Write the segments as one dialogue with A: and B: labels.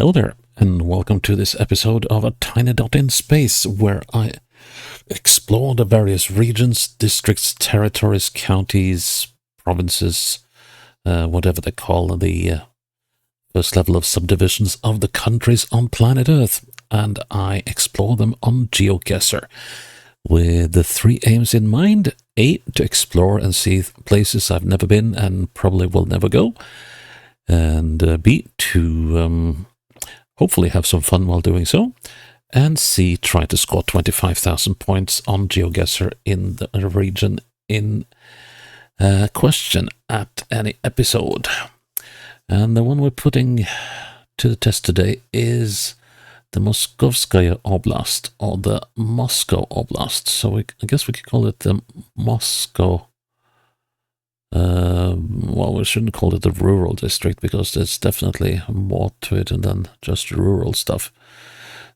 A: Hello there, and welcome to this episode of A Tiny Dot in Space, where I explore the various regions, districts, territories, counties, provinces, whatever they call the first level of subdivisions of the countries on planet Earth, and I explore them on GeoGuessr, with the three aims in mind: A, to explore and see places I've never been and probably will never go, and B, to hopefully have some fun while doing so, and C, try to score 25,000 points on GeoGuessr in the region in question at any episode. And the one we're putting to the test today is the Moskovskaya Oblast, or the Moscow Oblast. So I guess we could call it the Moscow. Well, we shouldn't call it the rural district, because there's definitely more to it than just rural stuff.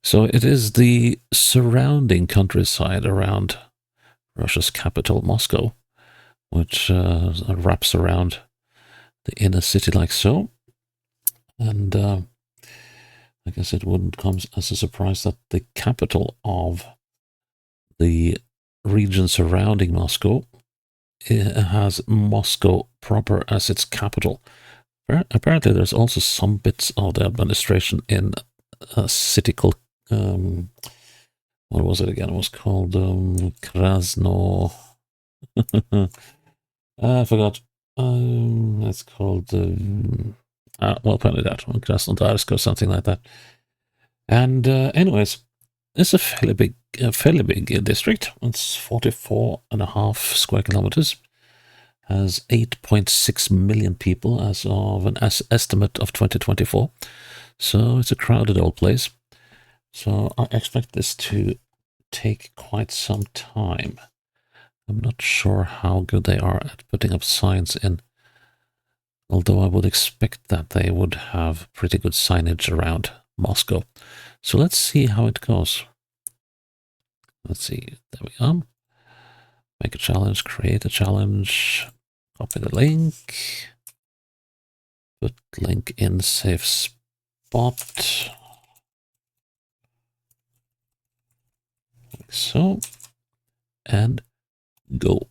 A: So it is the surrounding countryside around Russia's capital, Moscow, which wraps around the inner city like so. And I guess it wouldn't come as a surprise that the capital of the region surrounding Moscow has Moscow proper as its capital. Apparently, there's also some bits of the administration in a city called, what was it again? It was called Krasno. I forgot. It's called, well, apparently that one, Krasnodarsk or something like that. And anyways, it's a fairly big district. It's 44.5 square kilometers. Has 8.6 million people as of an estimate of 2024. So it's a crowded old place. So I expect this to take quite some time. I'm not sure how good they are at putting up signs in, although I would expect that they would have pretty good signage around Moscow. So let's see how it goes. Let's see. There we go. Make a challenge, create a challenge, copy the link, put link in safe spot, like so, and go.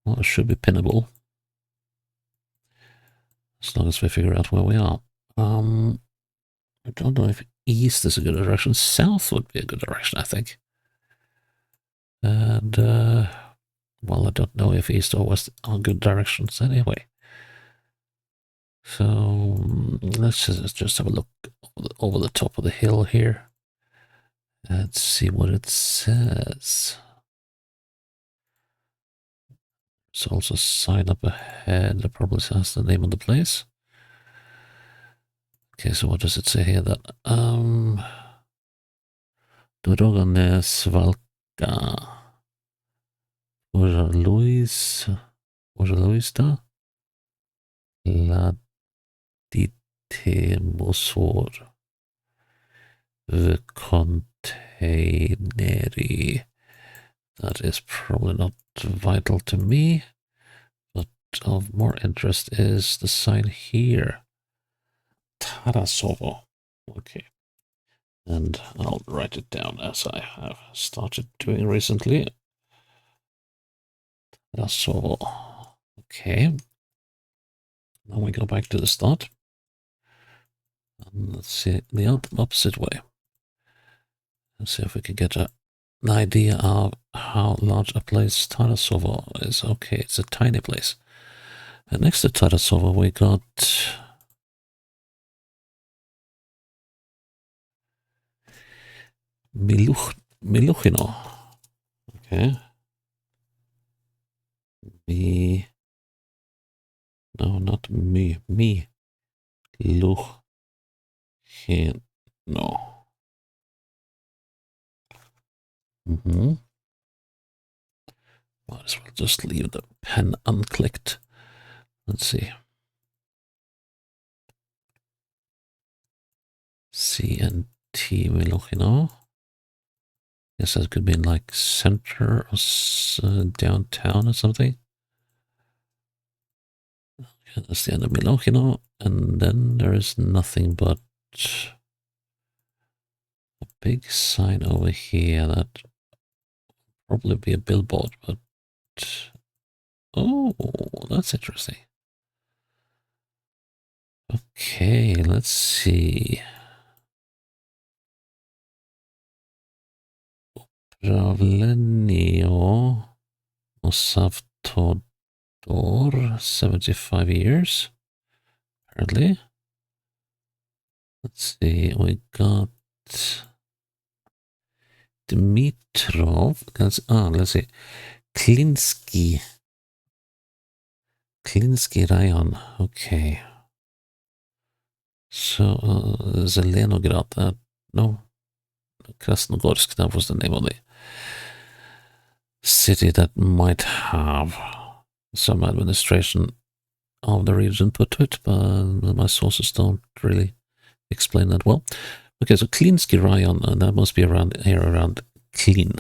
A: Well, it should be pinnable, as long as we figure out where we are. I don't know if east is a good direction. South would be a good direction, I think. And, well, I don't know if east or west are good directions anyway. So let's just have a look over the top of the hill here. Let's see what it says. There's also a sign up ahead that probably says the name of the place. Okay, so what does it say here? That Droga Svalka Luista Laditebosor the containeri. That is probably not vital to me, but of more interest is the sign here. Tarasovo. Okay. And I'll write it down as I have started doing recently. Tarasovo. Okay. Now we go back to the start. And let's see the opposite way. Let's see if we can get an idea of how large a place Tarasovo is. Okay, it's a tiny place. And next to Tarasovo we got Miluchino. Okay. No, not me. Miluchino. Might as well just leave the pen unclicked. Let's see. CNT Miluchino. Guess that could be in like center or downtown or something. That's the end of Milochino, and then there is nothing but a big sign over here that probably be a billboard, but oh, that's interesting. Okay, let's see. Pravlenio Osavtodor, 75 years, apparently. Let's see, we got Dimitrov. Let's see. Klinsky Rayon. Okay. So, Zelenograd. No. Krasnogorsk, that was the name of the city that might have some administration of the region put to it, but my sources don't really explain that well. Okay, so Klinsky Rayon, that must be around here, around Klin.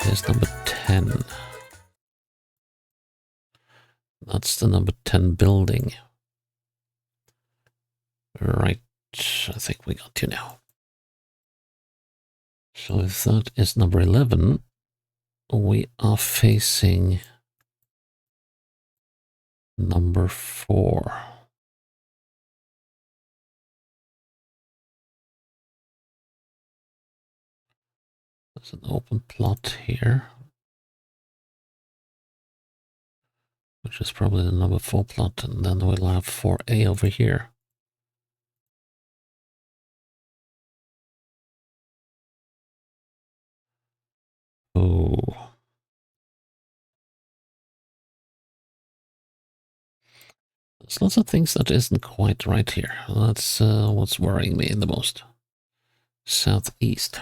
A: There's number 10. That's the number 10 building. Right, I think we got you now. So if that is number 11, we are facing number 4. There's an open plot here, which is probably the number 4 plot, and then we'll have 4A over here. Oh. There's lots of things that isn't quite right here. That's what's worrying me the most. Southeast.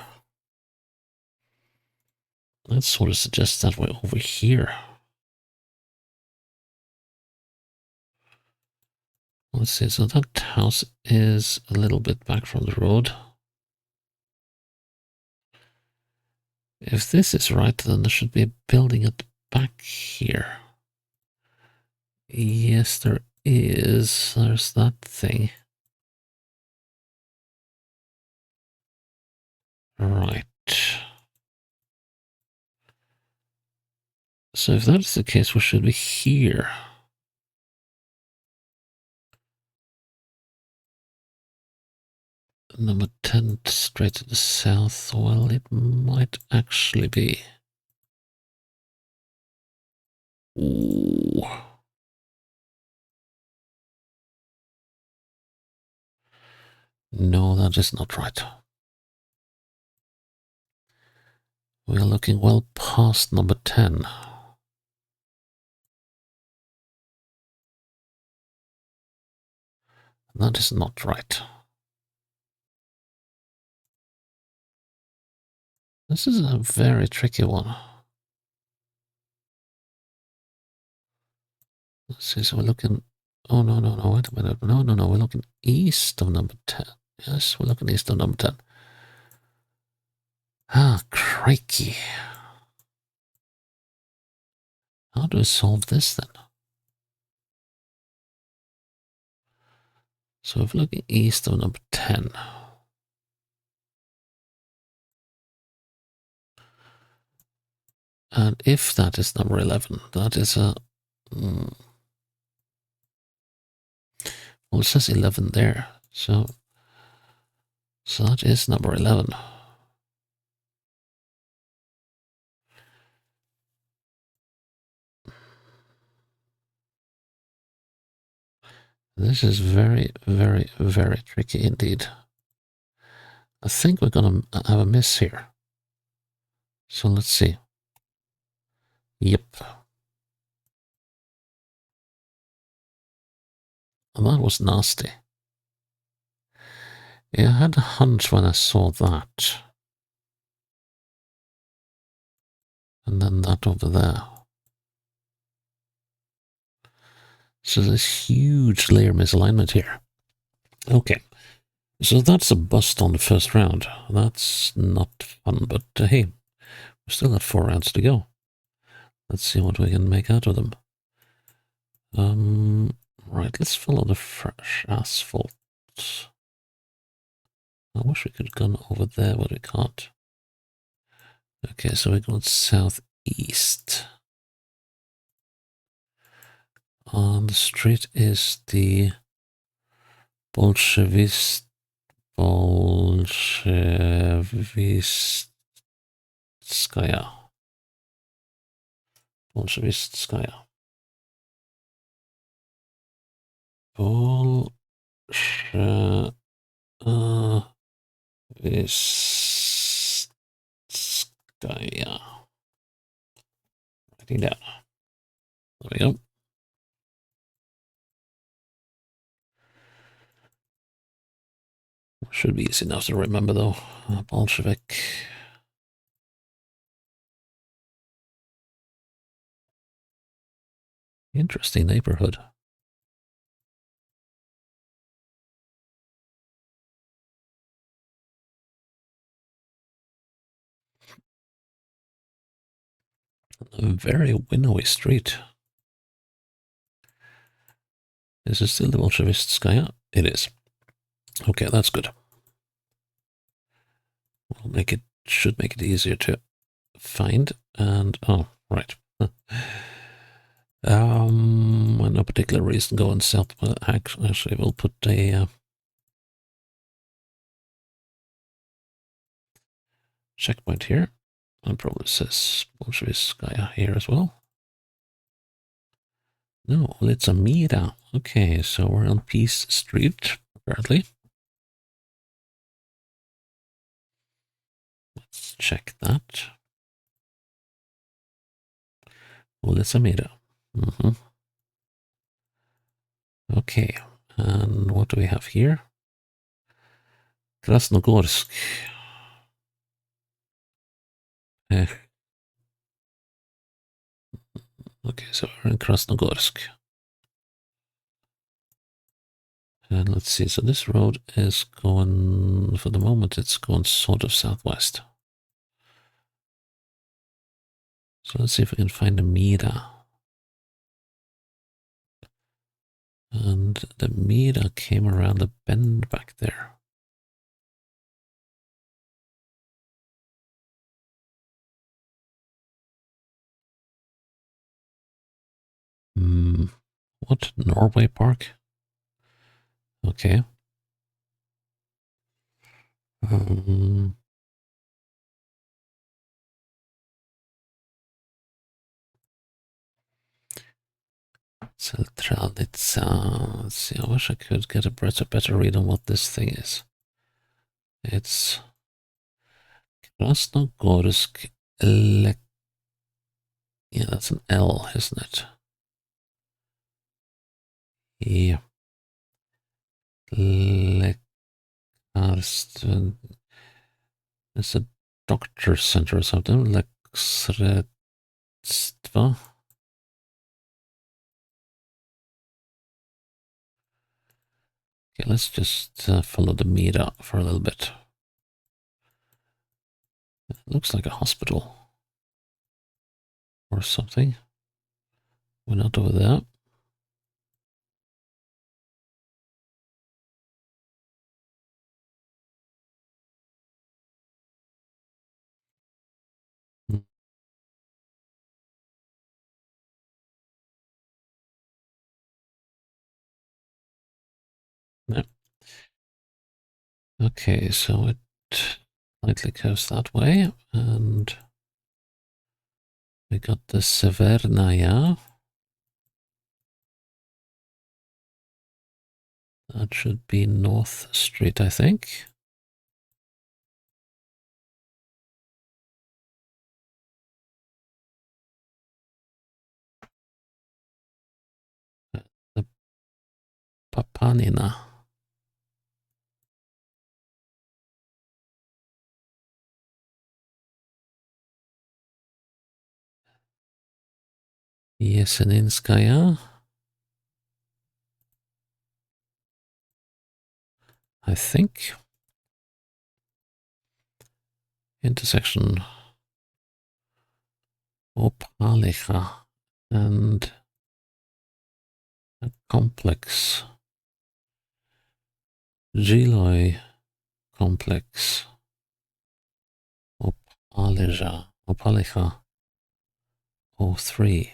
A: That sort of suggests that we're over here. Let's see, so that house is a little bit back from the road. If this is right, then there should be a building at the back here. Yes, there is. There's that thing. Right. So if that's the case, we should be here. Number 10 straight to the south. Well, it might actually be. Ooh. No, that is not right. We are looking well past number 10. That is not right. This is a very tricky one. Let's see, so we're looking... Oh, no, wait a minute. No, we're looking east of number 10. Yes, we're looking east of number 10. Ah, crikey. How do we solve this then? So if we're looking east of number 10... And if that is number 11, that is a... Well, it says 11 there. So that is number 11. This is very, very, very tricky indeed. I think we're going to have a miss here. So let's see. Yep. And that was nasty. Yeah, I had a hunch when I saw that. And then that over there. So this huge layer misalignment here. Okay. So that's a bust on the first round. That's not fun, but hey, we've still got 4 rounds to go. Let's see what we can make out of them. Right, let's follow the fresh asphalt. I wish we could have gone over there, but we can't. Okay, so we're going southeast. On the street is the Bolshevistskaya. Bolshevistskaya. Bolshevistskaya. Writing down. There we go. Should be easy enough to remember, though. Bolshevik. Interesting neighborhood. A very winnowy street. Is it still the Bolshevistskaya? It is. Okay, that's good. Should make it easier to find. And oh, right. No particular reason going south, but actually we'll put a checkpoint here. And probably says Bolshevistskaya here as well. No, well, it's a Mira. Okay, so we're on Peace Street, apparently. Let's check that. Well, it's a Mira. Okay, and what do we have here? Krasnogorsk. Okay, so we're in Krasnogorsk. And let's see, so this road is going, for the moment, it's going sort of southwest. So let's see if we can find a Mira. And the Mira came around the bend back there. What? Norway Park? Okay. Centralnitsa. Let's see, I wish I could get a better read on what this thing is. It's Krasnogorsk. Yeah, that's an L, isn't it? Yeah. Lekarsten. It's a doctor center or something. Leksredstva. Okay, let's just follow the Mira for a little bit. It looks like a hospital or something. We're not over there. Okay, so it slightly goes that way, and we got the Severnaya. That should be North Street, I think. The Papanina. Yeseninskaya. I think. Intersection Opalicha and a complex. Giloi complex. Opalicha 03.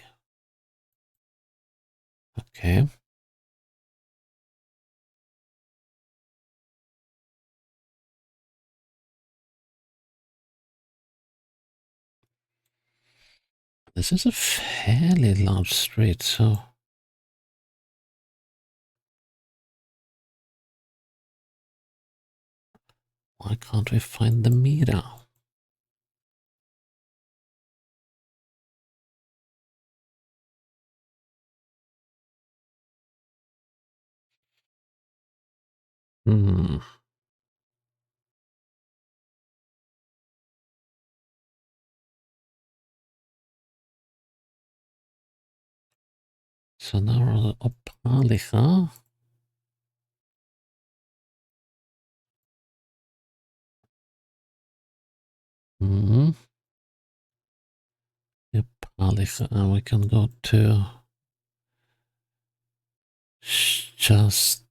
A: Okay. This is a fairly large street, so why can't we find the Mira? Hmm. So now we're on Opalicha. Hmm. Opalicha, and we can go to Shastliva,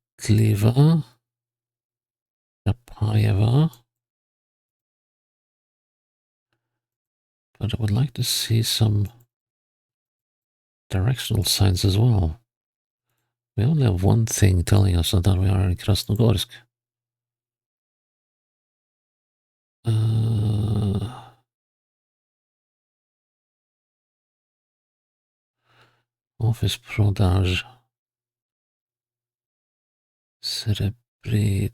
A: Chapayeva. But I would like to see some directional signs as well. We only have one thing telling us that we are in Krasnogorsk. Office Prodage. Srebrenica.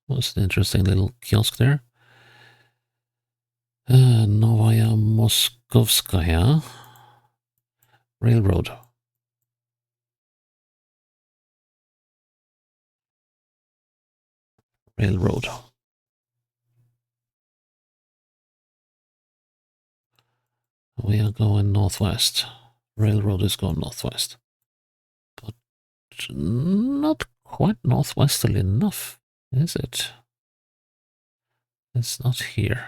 A: What's an interesting little kiosk there? Novaya Moskovskaya Railroad. Railroad. We are going northwest. Railroad is going northwest. But not quite northwesterly enough, is it? It's not here.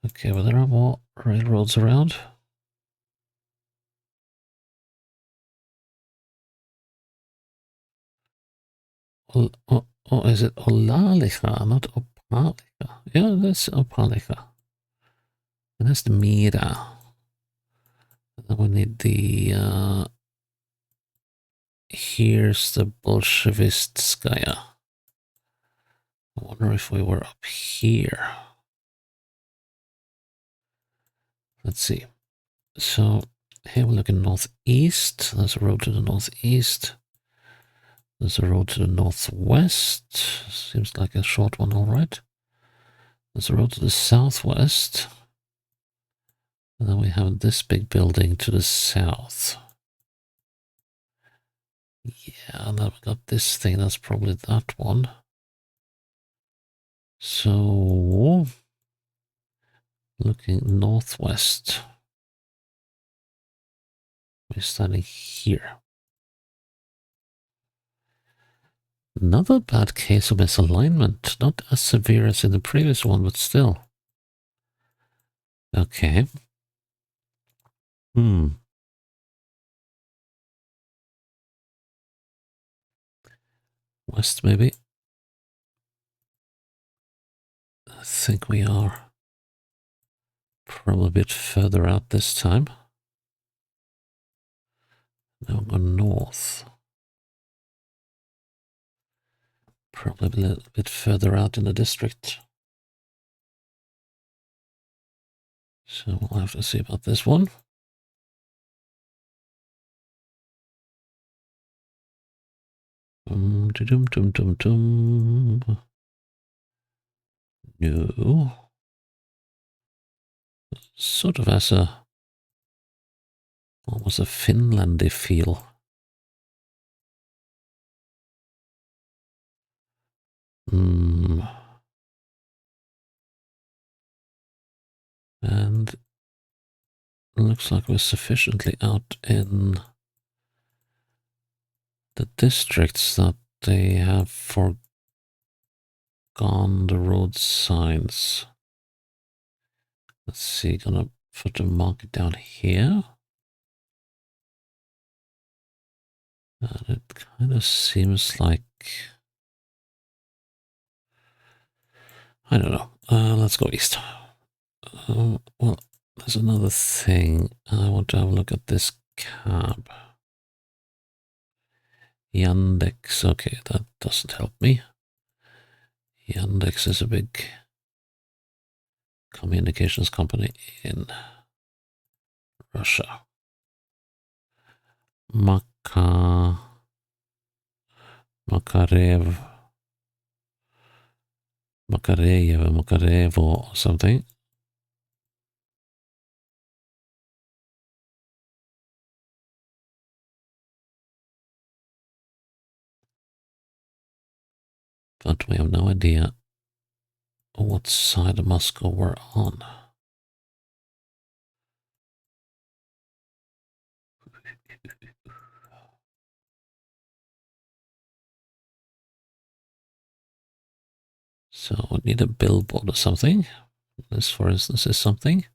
A: Okay, well, there are more railroads around. Is it Olalicha, not Opalicha? Yeah, that's Opalicha. And that's the Mira. And then we need the, here's the Bolshevistskaya. I wonder if we were up here. Let's see. So here we're looking northeast. There's a road to the northeast. There's a road to the northwest. Seems like a short one, all right. There's a road to the southwest. And then we have this big building to the south. Yeah, and then we got this thing. That's probably that one. So, looking northwest. We're standing here. Another bad case of misalignment. Not as severe as in the previous one, but still. Okay. West, maybe. I think we are probably a bit further out this time. Now go north. Probably a little bit further out in the district. So we'll have to see about this one. No. Sort of has almost a Finlandy feel. And looks like we're sufficiently out in the districts that they have forgone the road signs. Let's see, gonna put a mark down here. And it kind of seems like, I don't know. Let's go east. Well, there's another thing. I want to have a look at this cab. Yandex. Okay, that doesn't help me. Yandex is a big communications company in Russia. Makarevo or something. But we have no idea what side of Moscow we're on. So we need a billboard or something. This, for instance, is something.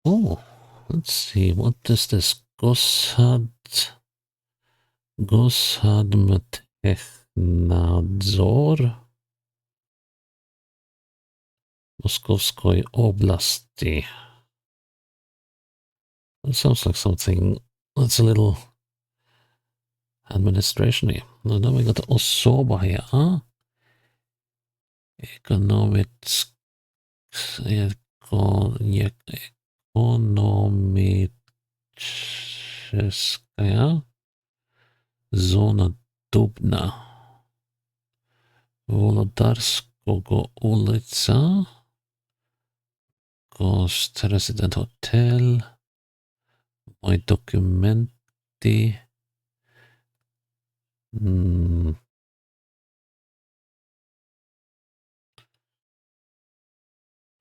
A: Oh, let's see. What is this? Gosadmtechnadzor Moskovskoy Oblasti. That sounds like something that's a little administration-y. Then we got Osoba here, huh? Ekonomiczka zona Dubna. Wolodarskiego ulica. Ghost Resident Hotel. My documenti.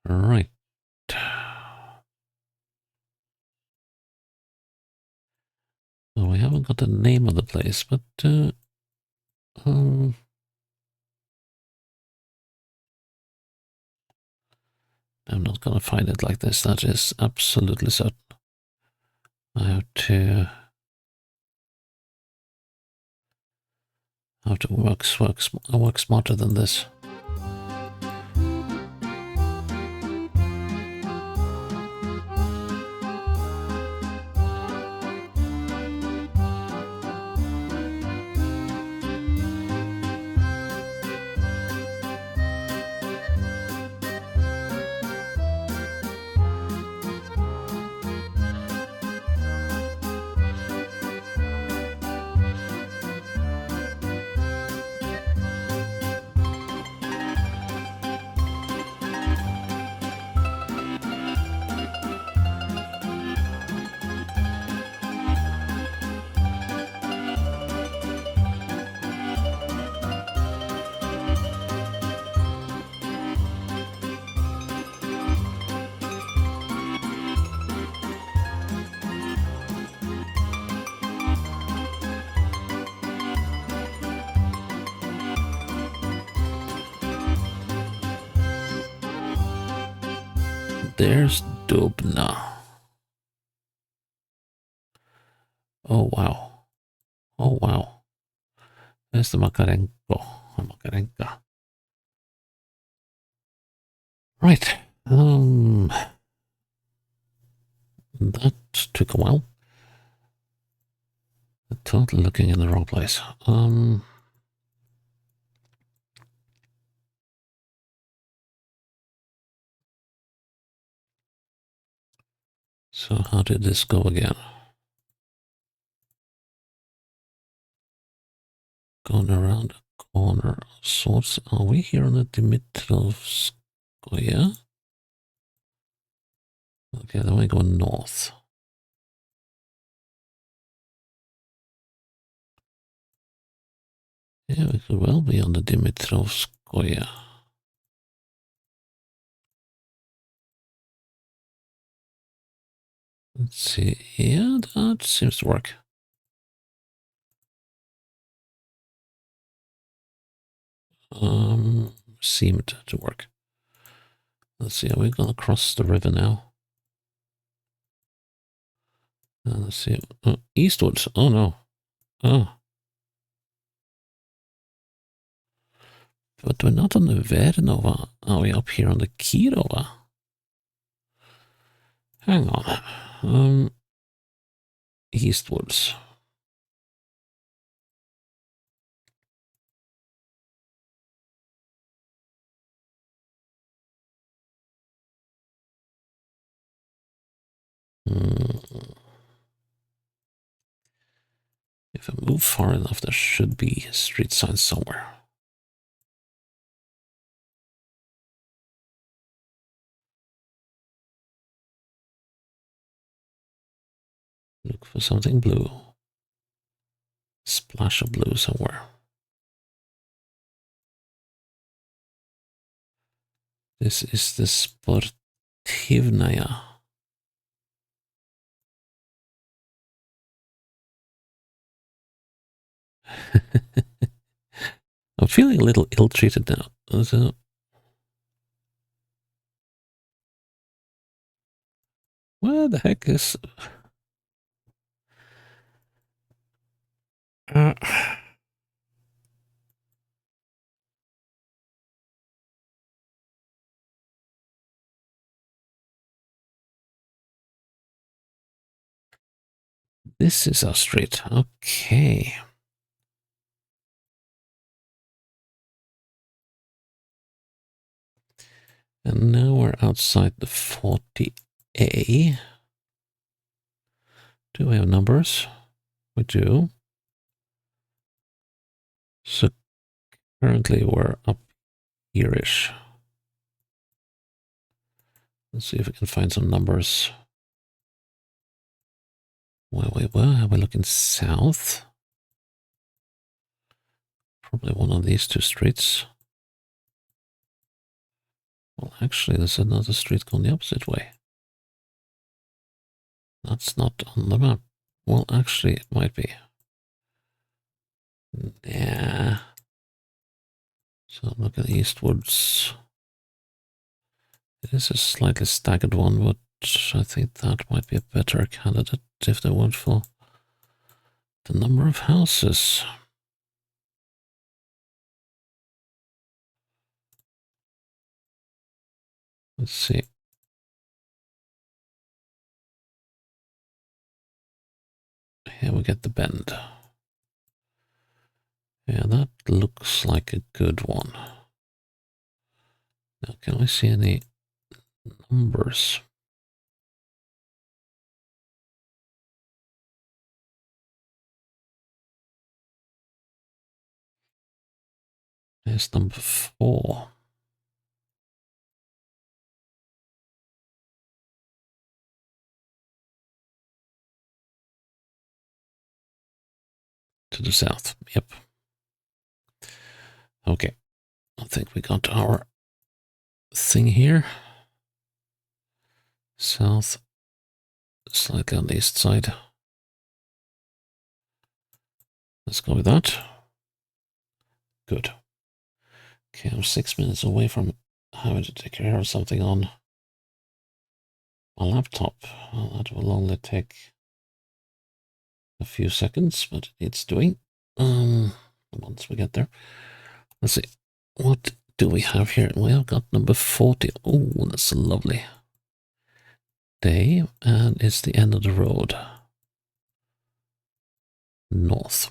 A: Right. So we haven't got the name of the place, but I'm not gonna find it like this. That is absolutely certain. I have to work smarter than this. There's Dubna. Oh, wow. Oh, wow. There's the Makarenka. Right. That took a while. Totally looking in the wrong place. So how did this go again? Going around a corner of sorts. Are we here on the Dimitrovskaya? Okay, then we're going north. Yeah, we could well be on the Dimitrovskaya. Let's see. Yeah, that seems to work. Seemed to work. Let's see. Are we gonna cross the river now? Let's see. Eastwards. Oh no. Oh, but we're not on the Vernova. Are we up here on the Kirova? Hang on. Eastwards. If I move far enough, there should be street signs somewhere. Look for something blue. Splash of blue somewhere. This is the Sportivnaya. I'm feeling a little ill-treated now. So, where the heck is... This is our street. Okay. And now we're outside the 40A. Do we have numbers? We do. So currently we're up here-ish. Let's see if we can find some numbers. Where are we looking south? Probably one of these two streets. Well, actually, there's another street going the opposite way. That's not on the map. Well, actually, it might be. Yeah. So I'm looking eastwards. It is a slightly staggered one, but I think that might be a better candidate if they weren't for the number of houses. Let's see. Here we get the bend. Yeah, that looks like a good one. Now, can we see any numbers? There's number 4. To the south. Yep. Okay. I think we got our thing here. South, slightly on the east side. Let's go with that. Good. Okay, I'm 6 minutes away from having to take care of something on my laptop. Well, that will only take a few seconds, but it's doing. Once we get there. Let's see. What do we have here? We have got number 40. Oh, that's a lovely day, and it's the end of the road. north.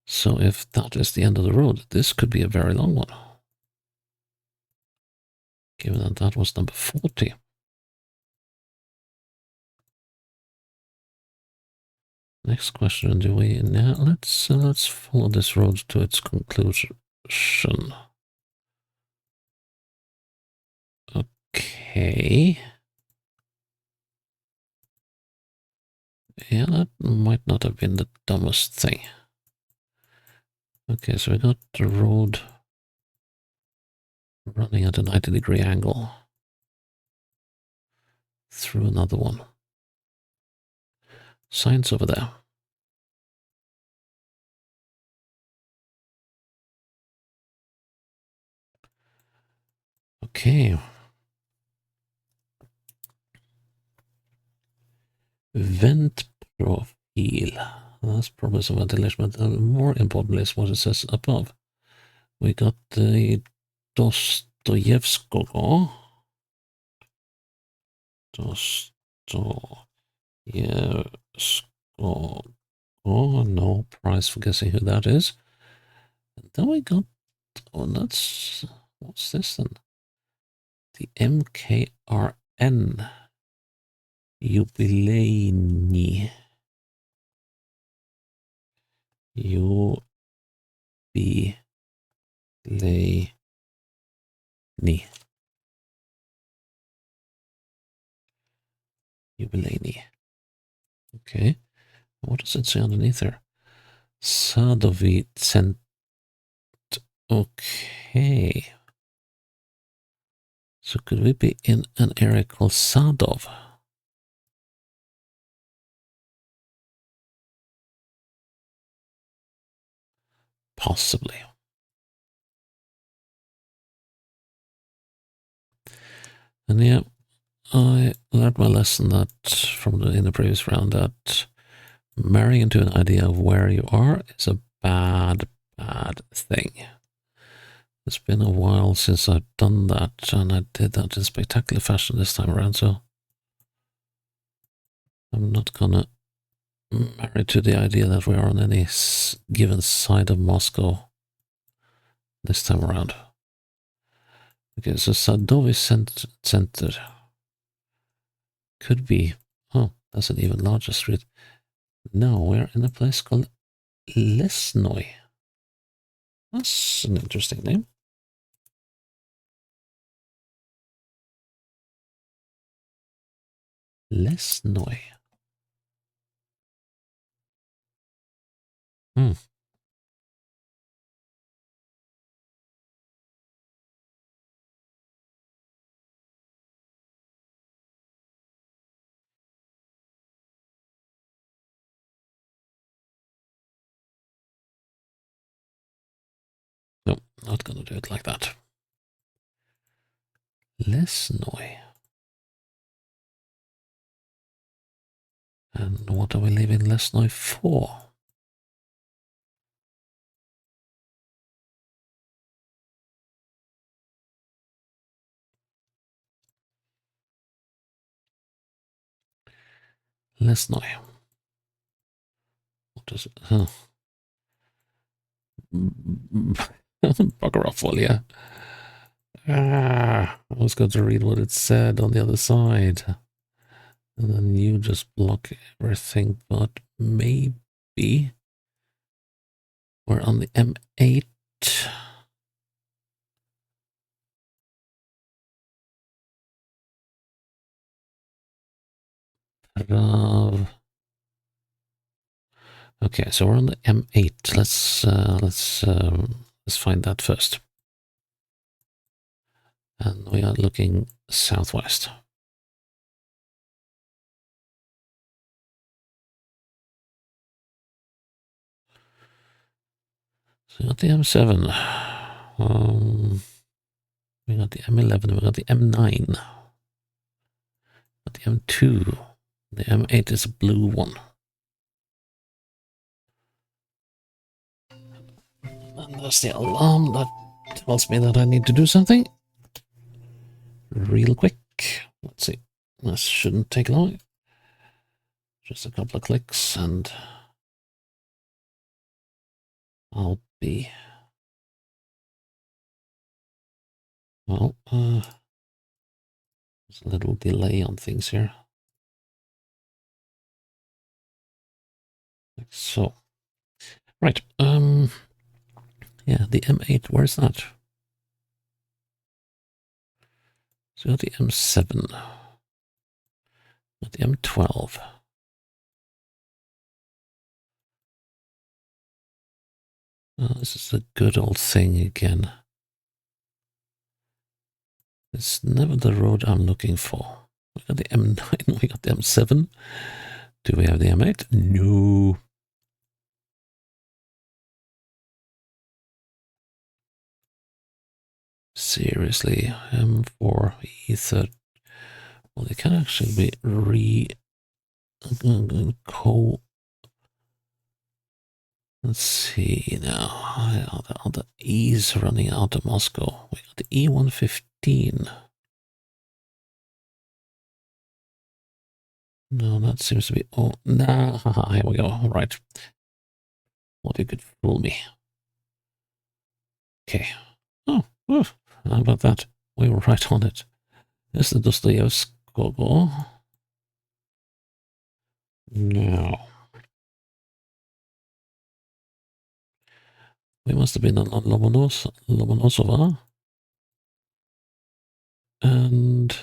A: So if that is the end of the road, this could be a very long one. Given that that was number 40. Next question, do we now let's follow this road to its conclusion. Okay. Yeah, that might not have been the dumbest thing. Okay, so we got the road running at a 90-degree angle through another one. Signs over there. Okay. Vent profile. That's probably some ventilation, but more importantly is what it says above. We got the Dostoevskogo. Dostoevskogo. No prize for guessing who that is. And then we got, oh, that's, what's this then? The MKRN. Jubileini. Jubileini. Jubileini. Okay. What does it say underneath there? Sadovi Cent. Okay. So could we be in an area called Sadov? Possibly. And yeah, I learned my lesson that in the previous round that marrying into an idea of where you are is a bad thing. It's been a while since I've done that, and I did that in spectacular fashion this time around, so I'm not gonna marry to the idea that we are on any given side of Moscow this time around. Okay, so Sadovi Center could be, oh, that's an even larger street. No, we're in a place called Lesnoy. That's an interesting name. Lesnoy. Hmm. No, not gonna do it like that. Lesnoy. And what are we leaving Lesnoy for? Lesnoy. What is it? Huh. Bugger off, will ya? I was going to read what it said on the other side. And then you just block everything, but maybe we're on the M8. Okay, so we're on the M8. Let's find that first. And we are looking southwest. So we got the M7. We got the M11. We got the M9. We got the M2. The M8 is a blue one. And there's the alarm that tells me that I need to do something real quick. Let's see. This shouldn't take long. Just a couple of clicks and I'll be... Well, there's a little delay on things here. Like so. Right, yeah, the M8, where's that? So got the M7. Got the M12. Oh, this is the good old thing again. It's never the road I'm looking for. We got the M9, we got the M7. Do we have the M8? No. Seriously, M4, E30. Well, they can actually be let's see now. All the E's running out of Moscow. We got the E115. No, that seems to be... Oh, nah, here we go. All right. Well, you could fool me. Okay. Oh, oof. How about that? We were right on it. This is the Dostoevskogo. No. We must have been on Lomonosova. And...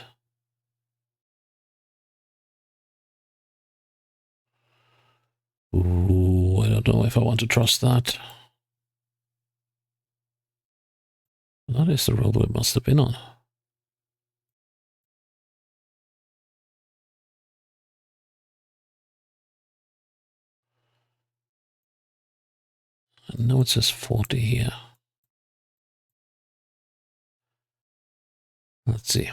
A: Ooh, I don't know if I want to trust that. That is the road we must have been on. I know it says 40 here. Let's see.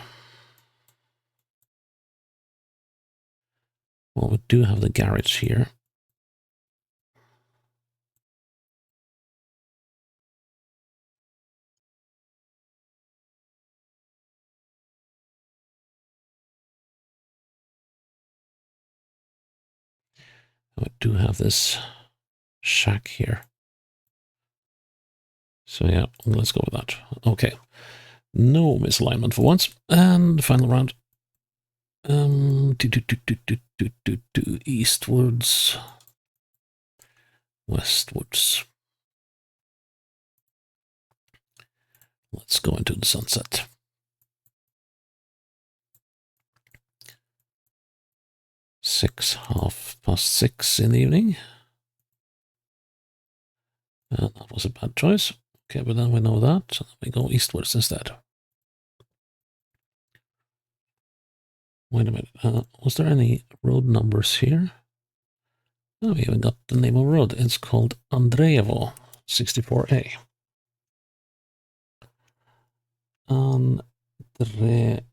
A: Well, we do have the garage here. We do have this shack here. So yeah, let's go with that. Okay. No misalignment for once. And final round. Eastwards. Westwards. Let's go into the sunset. Half past 6 in the evening. And that was a bad choice. Okay, but then we know that. So we go eastwards instead. Wait a minute. Was there any road numbers here? Oh, we even got the name of the road. It's called Andreevo, 64A. Andreevo,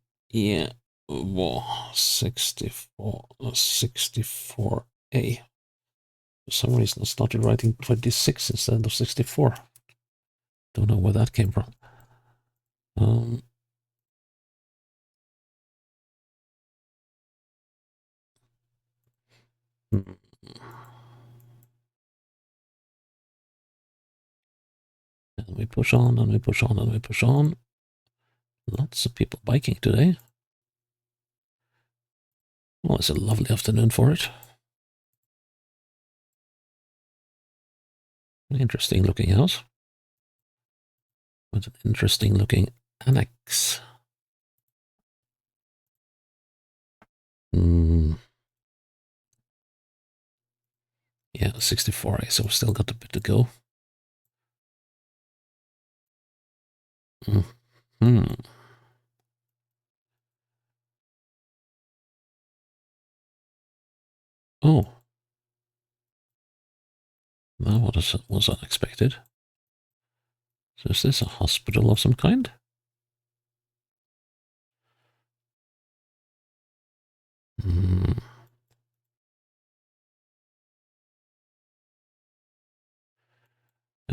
A: 64A. For some reason, I started writing 26 instead of 64. Don't know where that came from. And we push on, and we push on, and we push on. Lots of people biking today. Well, it's a lovely afternoon for it. An interesting looking house. With an interesting looking annex. Yeah, 64A, so we've still got a bit to go. Oh. That was unexpected. So is this a hospital of some kind? And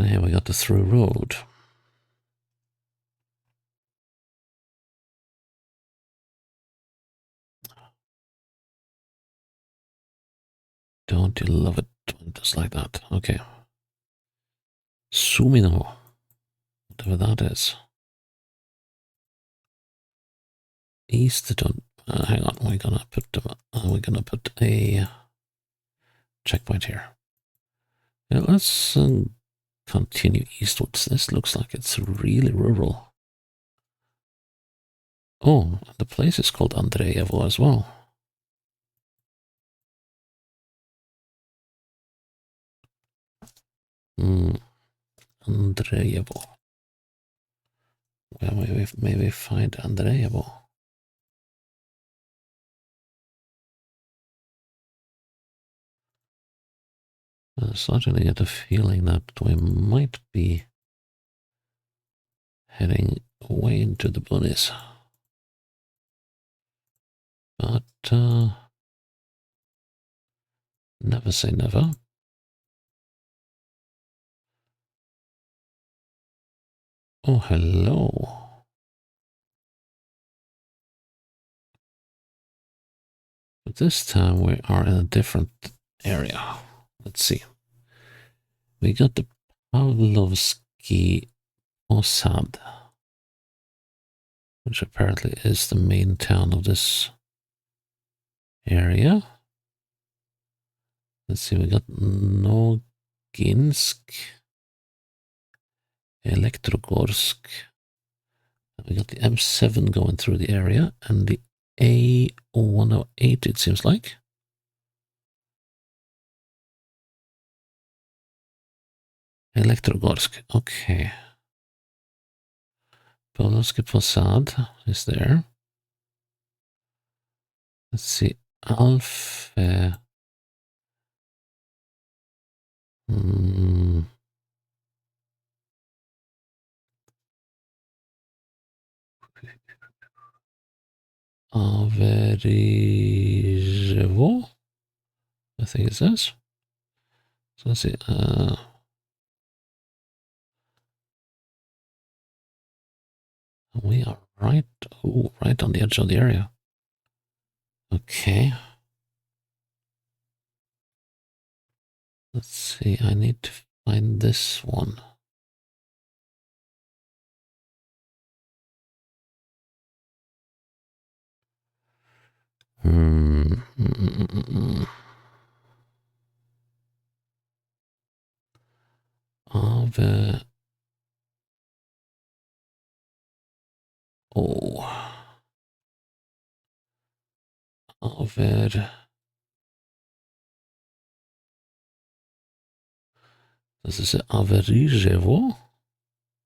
A: here we got the through road. Don't you love it when it does like that? Okay. Sumino. Whatever that is. East don't. Hang on, we're gonna put a checkpoint here. Yeah, let's continue eastwards. This looks like it's really rural. Oh, the place is called Andreevo as well. Andreevo. Where may we find Andreevo? I certainly get a feeling that we might be heading way into the boonies. But never say never. Oh, hello. But this time we are in a different area. Let's see. We got the Pavlovsky Osad, which apparently is the main town of this area. Let's see, we got Noginsk, Elektrogorsk. We got the M7 going through the area and the A108, it seems like. Elektrogorsk, okay. Pavlovsky Posad is there. Let's see, Alpha. Averijevo, I think it says. So let's see. We are right on the edge of the area. Okay. Let's see. I need to find this one. Ave. Oh. Aver. This is Averijevo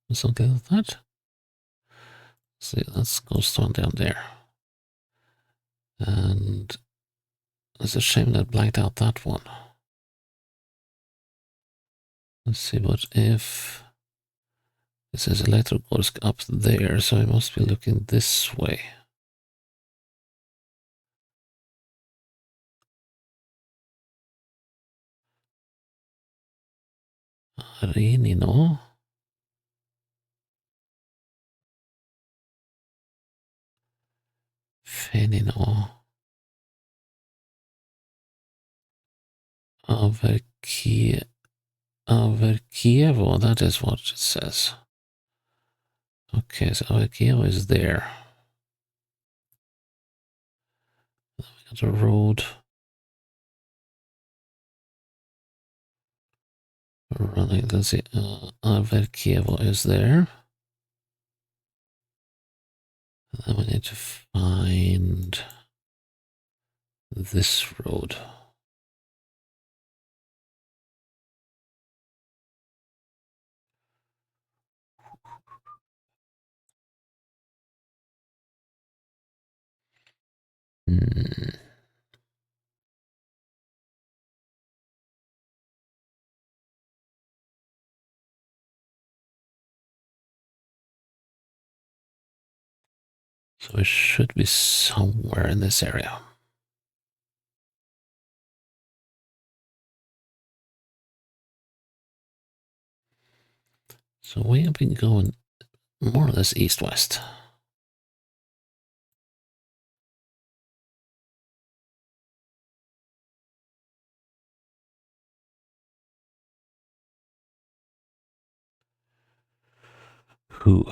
A: or something like that. See, let's go down there. And it's a shame that blanked out that one. Let's see, what if it says Elektrogorsk up there, so I must be looking this way. Renino. Fenino. Averkievo, that is what it says. Okay, so Averkievo is there. Then we got a road running. Let's see, Averkievo is there. And then we need to find this road. So it should be somewhere in this area. So we have been going more or less east-west. Whew.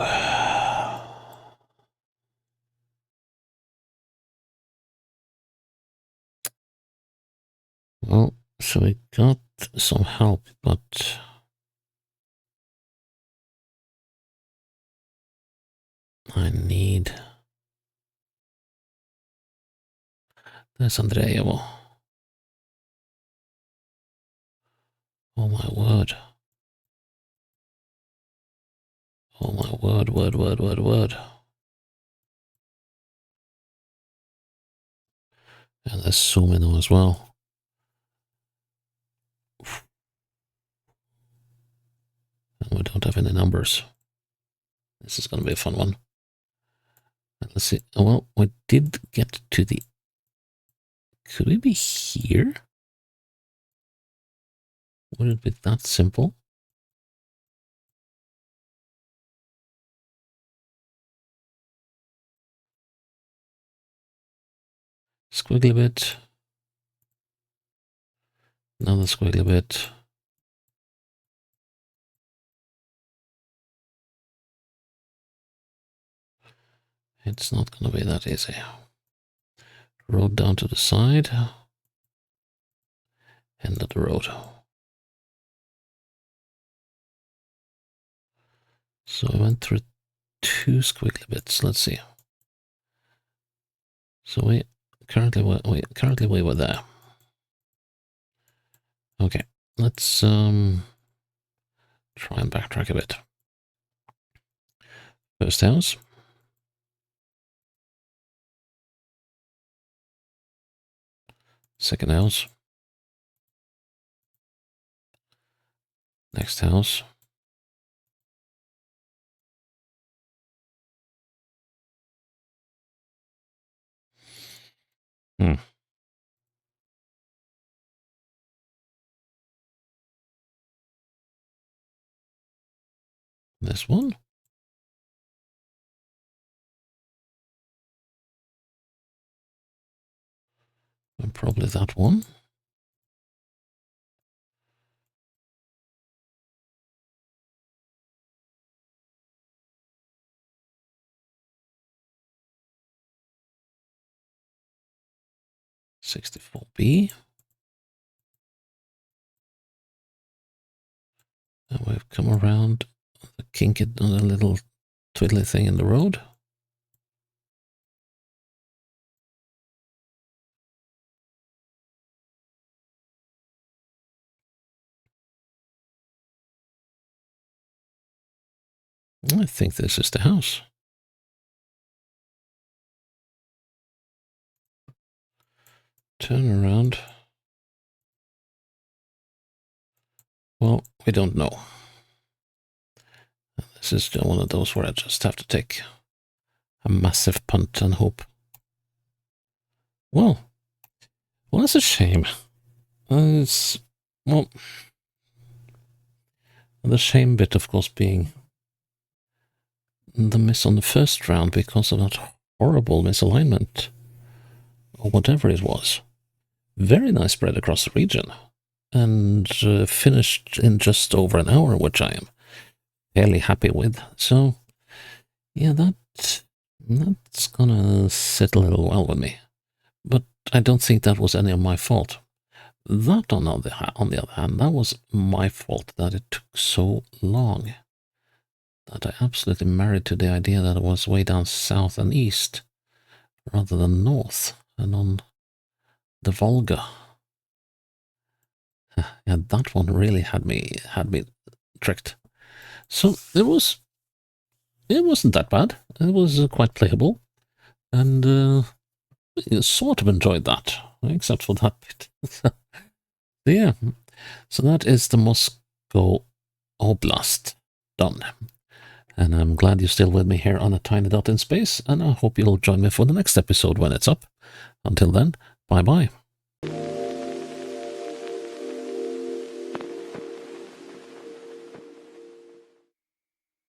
A: Well, so we got some help, but I need... There's Andreevo. Oh my word. Oh my word. And there's Sumino as well. And we don't have any numbers. This is going to be a fun one. And let's see. Oh, well, we did get to the... Could we be here? Would it be that simple? Squiggly bit. Another squiggly bit. It's not going to be that easy. Road down to the side. End of the road. So I went through 2 squiggly bits. Let's see. So we currently we were there. Okay, let's try and backtrack a bit. First house. Second house. Next house. This one. And probably that one. $64B. And we've come around the kinky, the little twiddly thing in the road. I think this is the house. Turn around. Well, we don't know. This is one of those where I just have to take a massive punt and hope. Well, that's a shame. Well, the shame bit, of course, being the miss on the first round because of that horrible misalignment, or whatever it was. Very nice spread across the region, and finished in just over an hour, which I am fairly happy with. So, yeah, that's gonna sit a little well with me. But I don't think that was any of my fault. That, on the other hand, that was my fault that it took so long. That I absolutely married to the idea that it was way down south and east, rather than north and on the Volga. Yeah, that one really had me tricked. So it wasn't that bad. It was quite playable, and sort of enjoyed that, except for that bit. So, yeah, so that is the Moscow Oblast done. And I'm glad you're still with me here on A Tiny Dot in Space, and I hope you'll join me for the next episode when it's up. Until then, bye-bye.